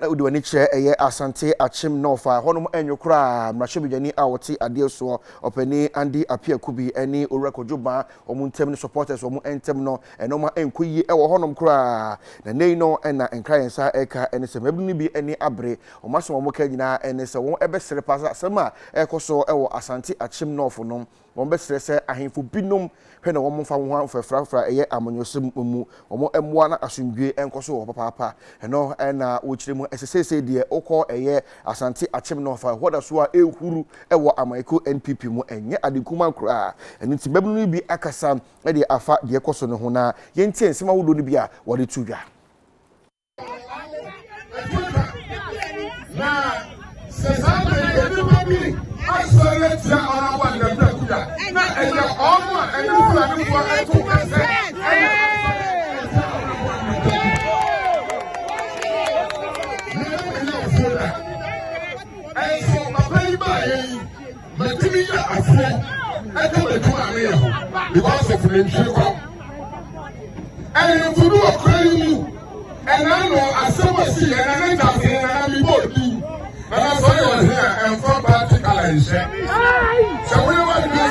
Udwani che eye Asante Akyem Norfa honum enyokra mrahwebidwani a wote ade so opani andi apia kubi eni orekojuba omuntem ni supporters omu entem no enoma enkoyi ewo honum kra na nei no na enkrayensa eka eni se mabni bi eni abre omaso omo ka nyina eni se won ebesere pasa sema ekoso ewo Asante Akyem Norfa no won besere se ahemfo binom hwe na won mfa ho afrafra eye amonyosem mu omo emwa na asundwe enkoso wo papa eno na wochiremu esese de okọ eye Asante Akyem Norfa hoda so a ehuru ewo amaiko NPP mu enye adekuma kra eniti babunu bi akasa de afa de ekoso ne ho na yentie nsema wodo ne bi a wode tudwa na sesane eduma bi asore tia ona wa na kuda na enye omo enye kula ni fo etu kase because of the intro. And to do a crime, and I know I saw see and I know that I'm boarding. And I saw you here and from practical and share. So we want to do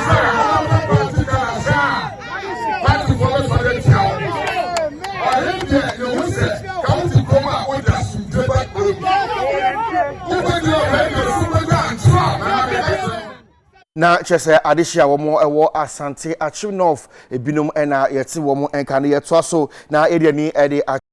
practical and share. Back to follow for the town. I think that you will say, come to come out with us to the back. na chese adehia womo ewo Asante Akyem Norfa ebinom na yeti womo enka na yeto so na area ni ede